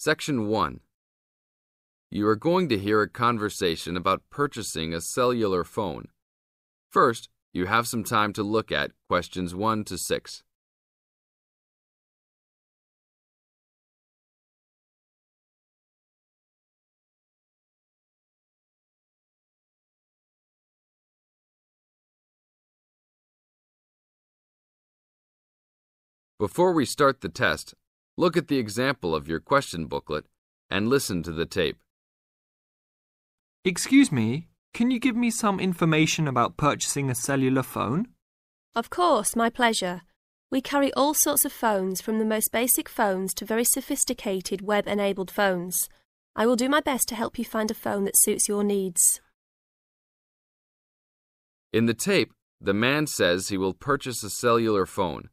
Section 1. You are going to hear a conversation about purchasing a cellular phone. First, you have some time to look at questions 1 to 6. Before we start the test, look at the example of your question booklet and listen to the tape. Excuse me, can you give me some information about purchasing a cellular phone? Of course, my pleasure. We carry all sorts of phones, from the most basic phones to very sophisticated web-enabled phones. I will do my best to help you find a phone that suits your needs. In the tape, the man says he will purchase a cellular phone.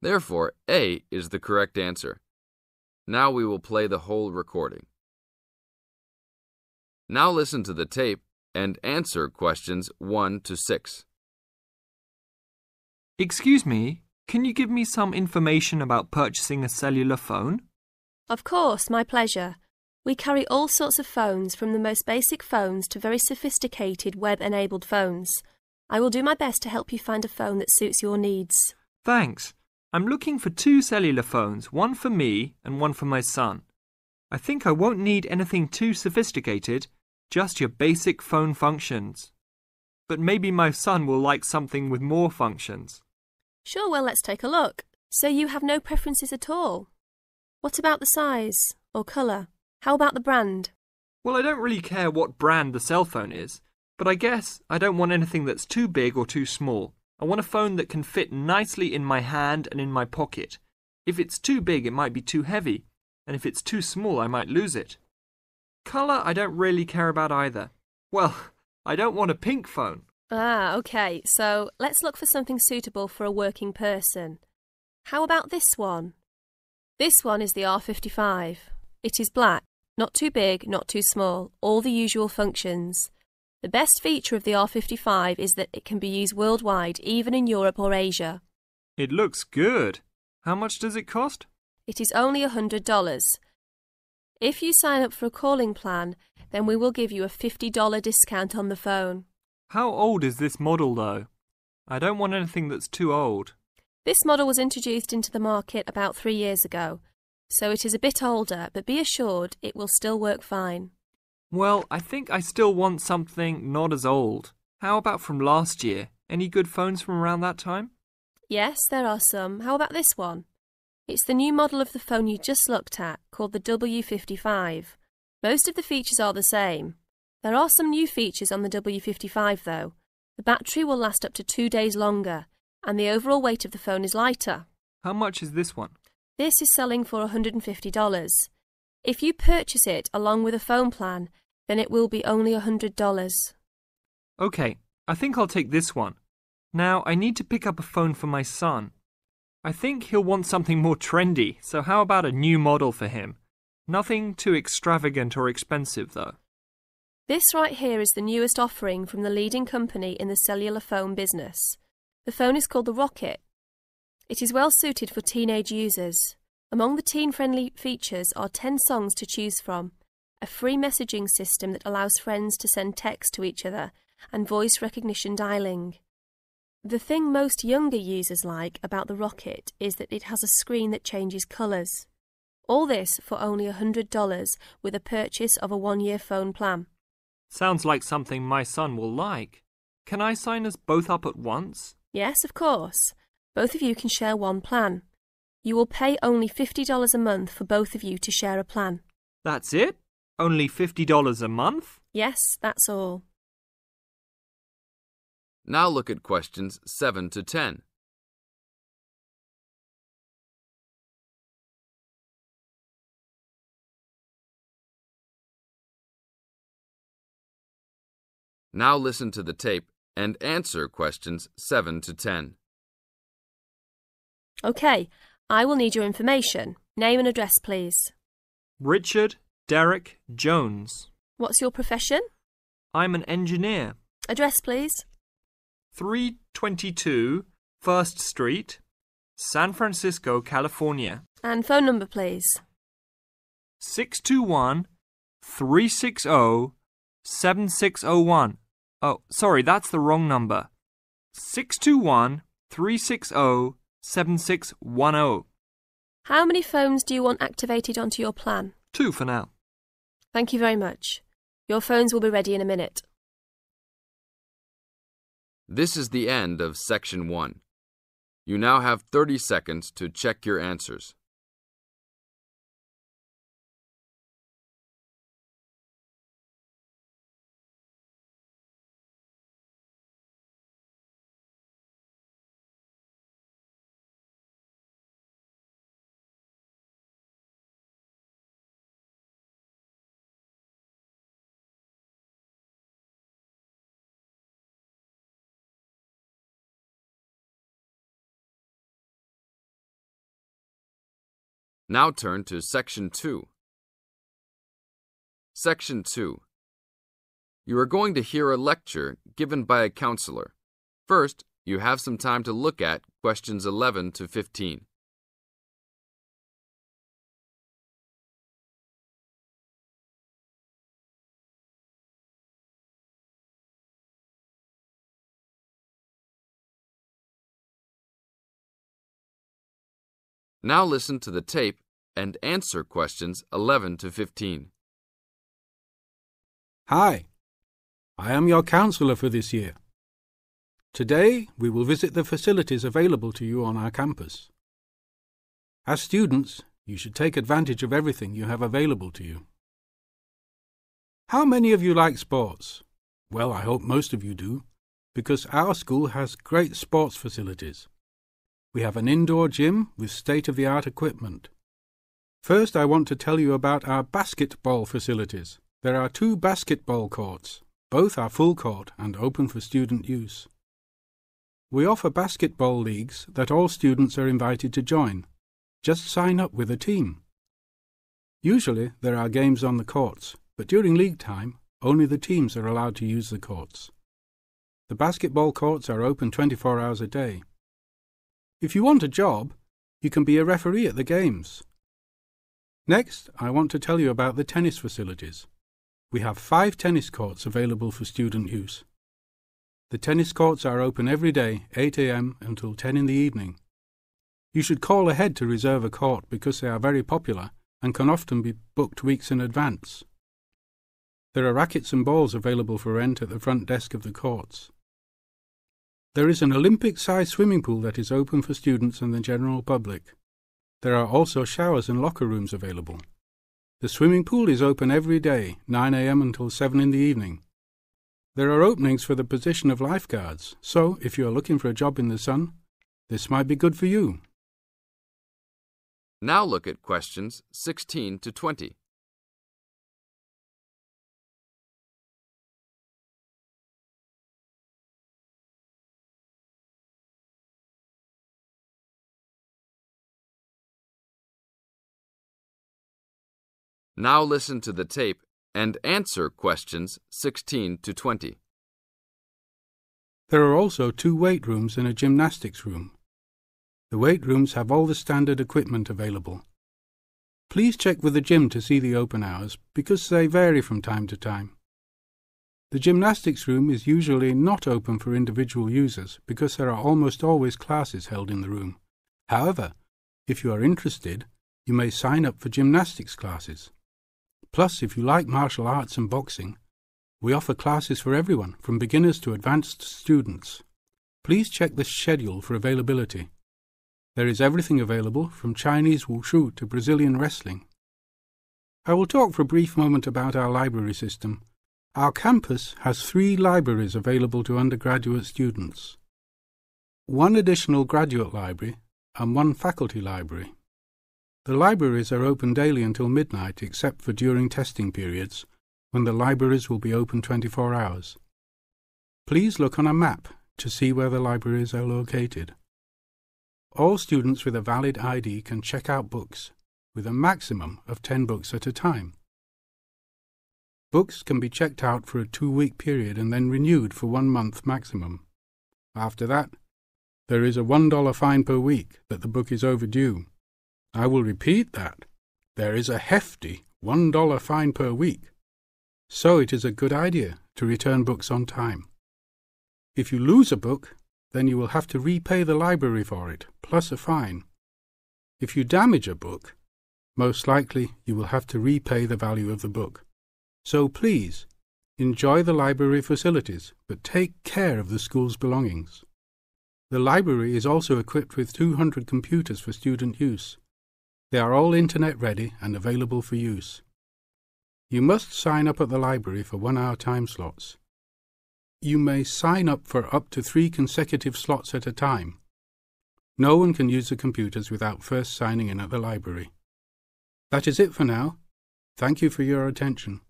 Therefore, A is the correct answer. Now we will play the whole recording. Now listen to the tape and answer questions 1 to 6. Excuse me, can you give me some information about purchasing a cellular phone? Of course, my pleasure. We carry all sorts of phones, from the most basic phones to very sophisticated web-enabled phones. I will do my best to help you find a phone that suits your needs. Thanks. I'm looking for 2 cellular phones, one for me and one for my son. I think I won't need anything too sophisticated, just your basic phone functions. But maybe my son will like something with more functions. Sure, well, let's take a look. So you have no preferences at all? What about the size or colour? How about the brand? Well, I don't really care what brand the cell phone is, but I guess I don't want anything that's too big or too small. I want a phone that can fit nicely in my hand and in my pocket. If it's too big, it might be too heavy, and if it's too small, I might lose it. Colour, I don't really care about either. Well, I don't want a pink phone. Ah, okay, so let's look for something suitable for a working person. How about this one? This one is the R55. It is black, not too big, not too small, all the usual functions. The best feature of the R55 is that it can be used worldwide, even in Europe or Asia. It looks good. How much does it cost? It is only $100. If you sign up for a calling plan, then we will give you a $50 discount on the phone. How old is this model, though? I don't want anything that's too old. This model was introduced into the market about 3 years ago, so it is a bit older, but be assured it will still work fine. Well, I think I still want something not as old. How about from last year? Any good phones from around that time? Yes, there are some. How about this one? It's the new model of the phone you just looked at, called the W55. Most of the features are the same. There are some new features on the W55 though. The battery will last up to 2 days longer, and the overall weight of the phone is lighter. How much is this one? This is selling for $150. If you purchase it along with a phone plan, then it will be only $100. Okay, I think I'll take this one. Now, I need to pick up a phone for my son. I think he'll want something more trendy, so how about a new model for him? Nothing too extravagant or expensive, though. This right here is the newest offering from the leading company in the cellular phone business. The phone is called the Rocket. It is well suited for teenage users. Among the teen-friendly features are 10 songs to choose from, a free messaging system that allows friends to send text to each other, and voice recognition dialing. The thing most younger users like about the Rocket is that it has a screen that changes colours. All this for only $100 with a purchase of a 1-year phone plan. Sounds like something my son will like. Can I sign us both up at once? Yes, of course. Both of you can share one plan. You will pay only $50 a month for both of you to share a plan. That's it? Only $50 a month? Yes, that's all. Now look at questions 7 to 10. Now listen to the tape and answer questions 7 to 10. Okay, I will need your information. Name and address, please. Richard Derek Jones. What's your profession? I'm an engineer. Address, please. 322 First Street, San Francisco, California. And phone number, please. 621-360-7601. Oh, sorry, that's the wrong number. 621-360-7610. How many phones do you want activated onto your plan? 2 for now. Thank you very much. Your phones will be ready in a minute. This is the end of Section 1. You now have 30 seconds to check your answers. Now turn to Section 2. Section 2. You are going to hear a lecture given by a counselor. First, you have some time to look at questions 11 to 15. Now listen to the tape and answer questions 11 to 15. Hi, I am your counsellor for this year. Today, we will visit the facilities available to you on our campus. As students, you should take advantage of everything you have available to you. How many of you like sports? Well, I hope most of you do, because our school has great sports facilities. We have an indoor gym with state-of-the-art equipment. First, I want to tell you about our basketball facilities. There are 2 basketball courts. Both are full court and open for student use. We offer basketball leagues that all students are invited to join. Just sign up with a team. Usually, there are games on the courts, but during league time, only the teams are allowed to use the courts. The basketball courts are open 24 hours a day. If you want a job, you can be a referee at the games. Next, I want to tell you about the tennis facilities. We have 5 tennis courts available for student use. The tennis courts are open every day, 8 a.m. until 10 in the evening. You should call ahead to reserve a court because they are very popular and can often be booked weeks in advance. There are rackets and balls available for rent at the front desk of the courts. There is an Olympic-sized swimming pool that is open for students and the general public. There are also showers and locker rooms available. The swimming pool is open every day, 9 a.m. until 7 in the evening. There are openings for the position of lifeguards, so if you are looking for a job in the sun, this might be good for you. Now look at questions 16 to 20. Now listen to the tape and answer questions 16 to 20. There are also 2 weight rooms and a gymnastics room. The weight rooms have all the standard equipment available. Please check with the gym to see the open hours because they vary from time to time. The gymnastics room is usually not open for individual users because there are almost always classes held in the room. However, if you are interested, you may sign up for gymnastics classes. Plus, if you like martial arts and boxing, we offer classes for everyone, from beginners to advanced students. Please check the schedule for availability. There is everything available, from Chinese wushu to Brazilian wrestling. I will talk for a brief moment about our library system. Our campus has 3 libraries available to undergraduate students, 1 additional graduate library and 1 faculty library. The libraries are open daily until midnight except for during testing periods, when the libraries will be open 24 hours. Please look on a map to see where the libraries are located. All students with a valid ID can check out books, with a maximum of 10 books at a time. Books can be checked out for a 2-week period and then renewed for 1 month maximum. After that, there is a $1 fine per week that the book is overdue. I will repeat that. There is a hefty $1 fine per week, so it is a good idea to return books on time. If you lose a book, then you will have to repay the library for it, plus a fine. If you damage a book, most likely you will have to repay the value of the book. So please, enjoy the library facilities, but take care of the school's belongings. The library is also equipped with 200 computers for student use. They are all internet ready and available for use. You must sign up at the library for 1-hour time slots. You may sign up for up to 3 consecutive slots at a time. No one can use the computers without first signing in at the library. That is it for now. Thank you for your attention.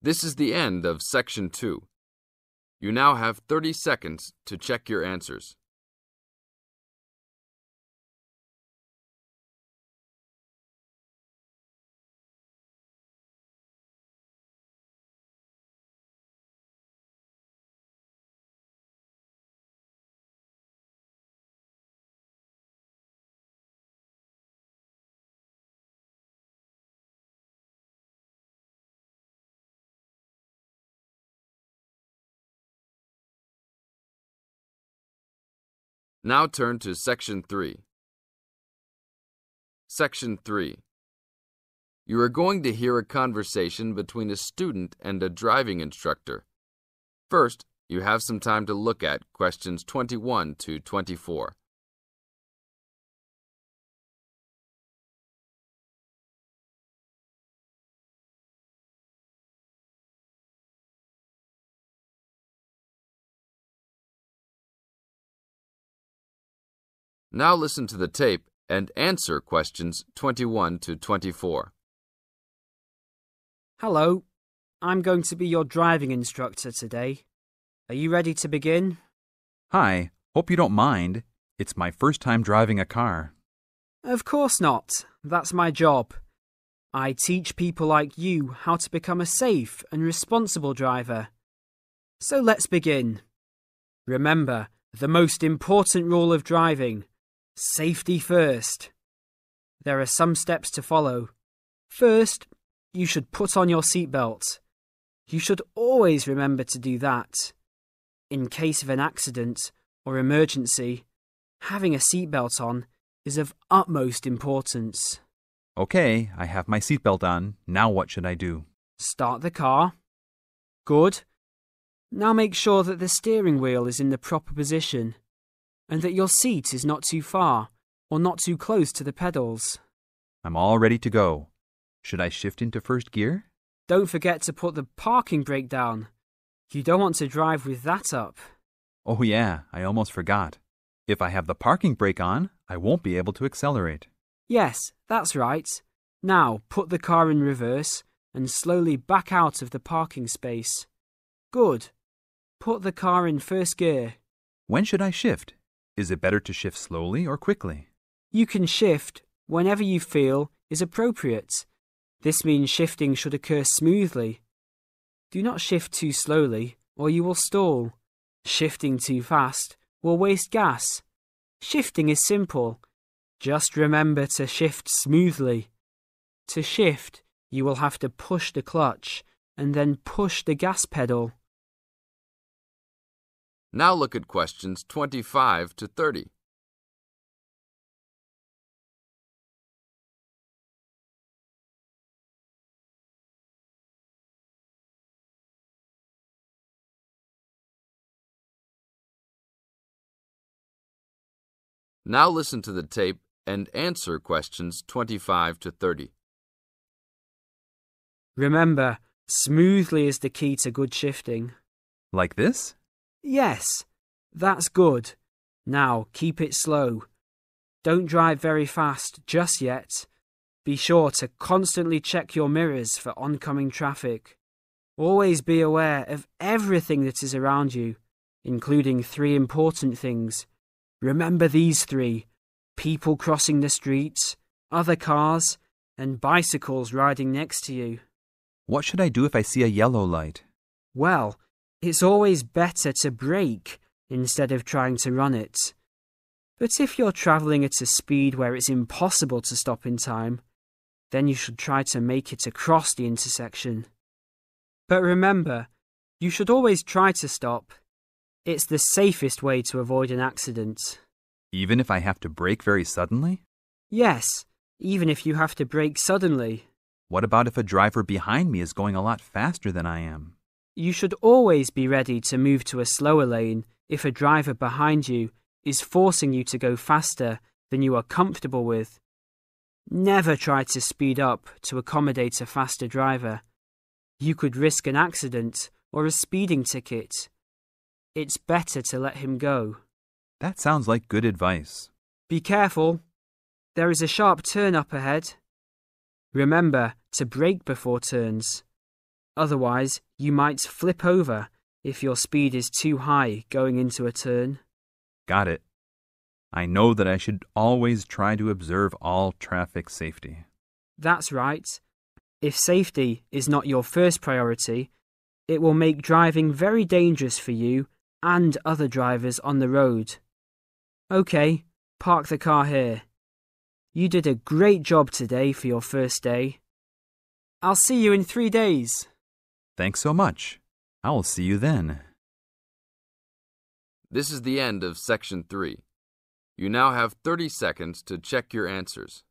This is the end of Section 2. You now have 30 seconds to check your answers. Now turn to Section 3. Section 3. You are going to hear a conversation between a student and a driving instructor. First, you have some time to look at questions 21 to 24. Now listen to the tape and answer questions 21 to 24. Hello, I'm going to be your driving instructor today. Are you ready to begin? Hi, hope you don't mind. It's my first time driving a car. Of course not. That's my job. I teach people like you how to become a safe and responsible driver. So let's begin. Remember, the most important rule of driving: safety first. There are some steps to follow. First, you should put on your seatbelt. You should always remember to do that. In case of an accident or emergency, having a seatbelt on is of utmost importance. Okay, I have my seatbelt on. Now what should I do? Start the car. Good. Now make sure that the steering wheel is in the proper position and that your seat is not too far or not too close to the pedals. I'm all ready to go. Should I shift into first gear? Don't forget to put the parking brake down. You don't want to drive with that up. Oh yeah, I almost forgot. If I have the parking brake on, I won't be able to accelerate. Yes, that's right. Now put the car in reverse and slowly back out of the parking space. Good. Put the car in first gear. When should I shift? Is it better to shift slowly or quickly? You can shift whenever you feel is appropriate. This means shifting should occur smoothly. Do not shift too slowly or you will stall. Shifting too fast will waste gas. Shifting is simple. Just remember to shift smoothly. To shift, you will have to push the clutch and then push the gas pedal. Now look at questions 25 to 30. Now listen to the tape and answer questions 25 to 30. Remember, smoothly is the key to good shifting. Like this? Yes, that's good. Now keep it slow. Don't drive very fast just yet. Be sure to constantly check your mirrors for oncoming traffic. Always be aware of everything that is around you, including 3 important things. Remember these 3: people crossing the streets, other cars, and bicycles riding next to you. What should I do if I see a yellow light? Well, it's always better to brake instead of trying to run it. But if you're travelling at a speed where it's impossible to stop in time, Then you should try to make it across the intersection. But remember, you should always try to stop. It's the safest way to avoid an accident. Even if I have to brake very suddenly? Yes, even if you have to brake suddenly. What about if a driver behind me is going a lot faster than I am? You should always be ready to move to a slower lane if a driver behind you is forcing you to go faster than you are comfortable with. Never try to speed up to accommodate a faster driver. You could risk an accident or a speeding ticket. It's better to let him go. That sounds like good advice. Be careful. There is a sharp turn up ahead. Remember to brake before turns. Otherwise, you might flip over if your speed is too high going into a turn. Got it. I know that I should always try to observe all traffic safety. That's right. If safety is not your first priority, it will make driving very dangerous for you and other drivers on the road. Okay, park the car here. You did a great job today for your first day. I'll see you in 3 days. Thanks so much. I will see you then. This is the end of Section 3. You now have 30 seconds to check your answers.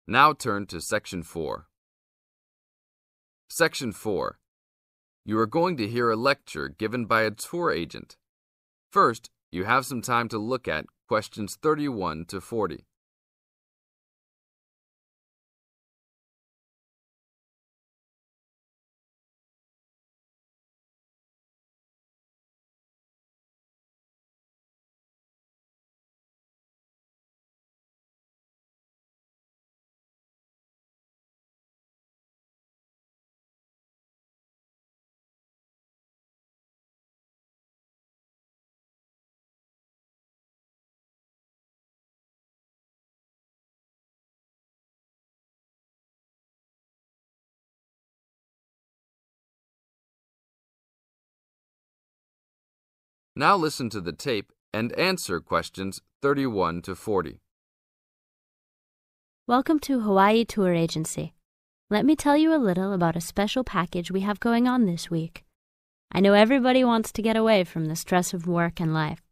Now turn to Section 4. Section 4. You are going to hear a lecture given by a tour agent. First, you have some time to look at questions 31 to 40. Now listen to the tape and answer questions 31 to 40. Welcome to Hawaii Tour Agency. Let me tell you a little about a special package we have going on this week. I know everybody wants to get away from the stress of work and life,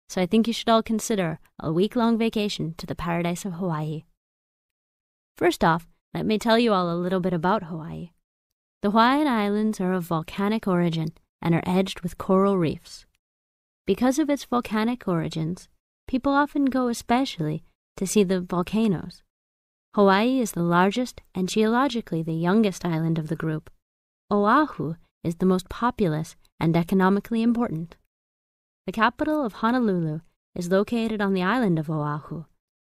so I think you should all consider a week-long vacation to the paradise of Hawaii. First off, let me tell you all a little bit about Hawaii. The Hawaiian Islands are of volcanic origin and are edged with coral reefs. Because of its volcanic origins, people often go especially to see the volcanoes. Hawaii is the largest and geologically the youngest island of the group. Oahu is the most populous and economically important. The capital of Honolulu is located on the island of Oahu,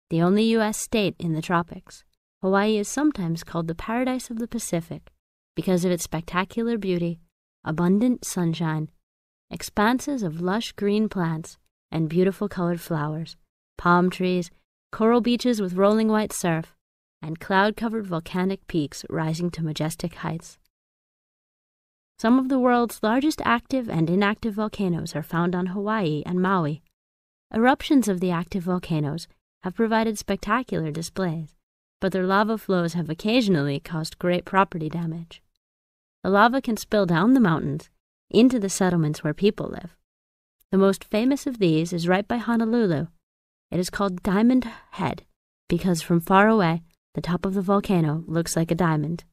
the only U.S. state in the tropics. Hawaii is sometimes called the paradise of the Pacific because of its spectacular beauty, abundant sunshine, expanses of lush green plants and beautiful colored flowers, palm trees, coral beaches with rolling white surf, and cloud-covered volcanic peaks rising to majestic heights. Some of the world's largest active and inactive volcanoes are found on Hawaii and Maui. Eruptions of the active volcanoes have provided spectacular displays, but their lava flows have occasionally caused great property damage. The lava can spill down the mountains into the settlements where people live. The most famous of these is right by Honolulu. It is called Diamond Head because from far away, the top of the volcano looks like a diamond.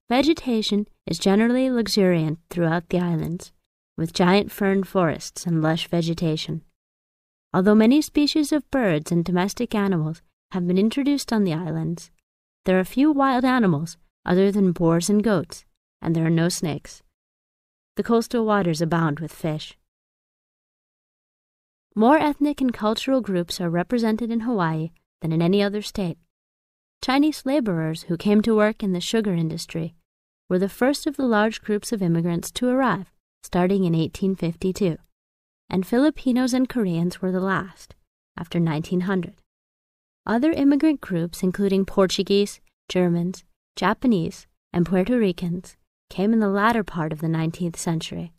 Vegetation is generally luxuriant throughout the islands, with giant fern forests and lush vegetation. Although many species of birds and domestic animals have been introduced on the islands, there are few wild animals other than boars and goats, and there are no snakes. The coastal waters abound with fish. More ethnic and cultural groups are represented in Hawaii than in any other state. Chinese laborers who came to work in the sugar industry were the first of the large groups of immigrants to arrive, starting in 1852, and Filipinos and Koreans were the last, after 1900. Other immigrant groups, including Portuguese, Germans, Japanese, and Puerto Ricans, came in the latter part of the 19th century.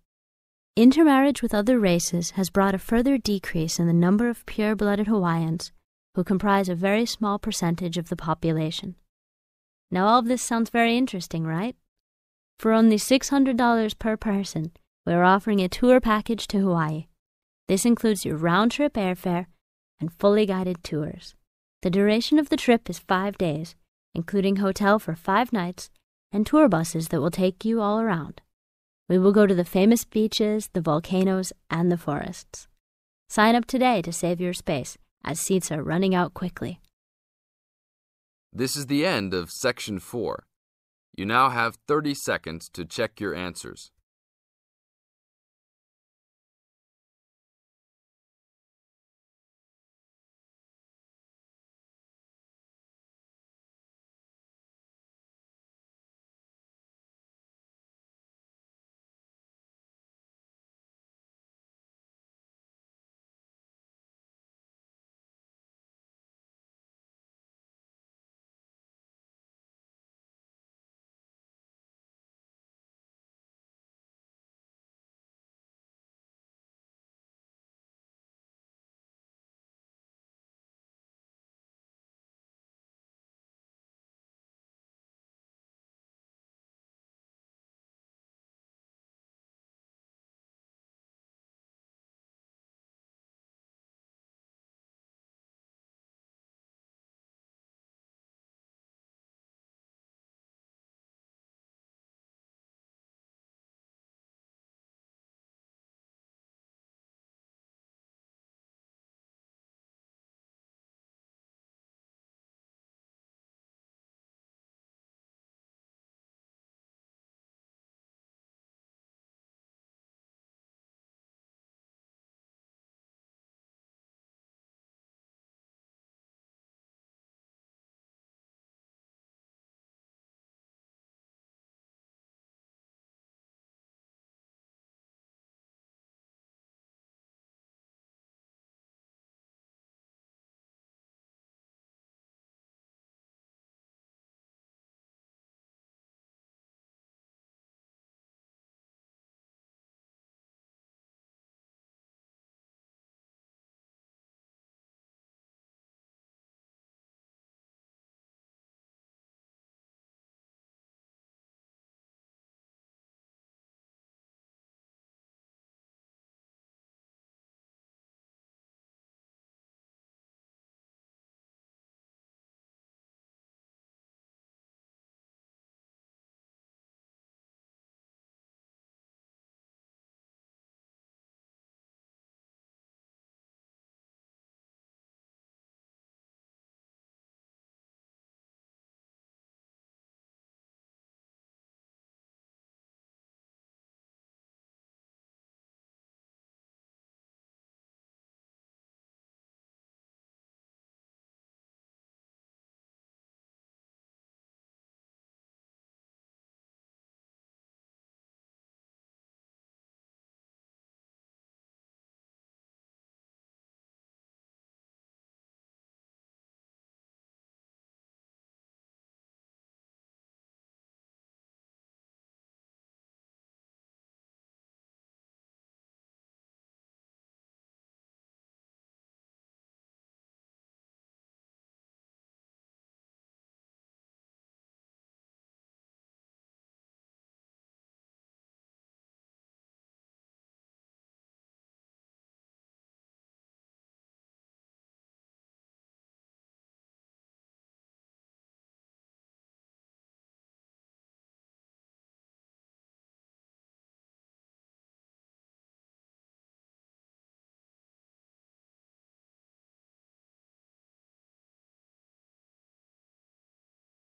Intermarriage with other races has brought a further decrease in the number of pure-blooded Hawaiians, who comprise a very small percentage of the population. Now all of this sounds very interesting, right? For only $600 per person, we are offering a tour package to Hawaii. This includes your round-trip airfare and fully guided tours. The duration of the trip is 5 days, including hotel for 5 nights and tour buses that will take you all around. We will go to the famous beaches, the volcanoes, and the forests. Sign up today to save your space, as seats are running out quickly. This is the end of Section 4. You now have 30 seconds to check your answers.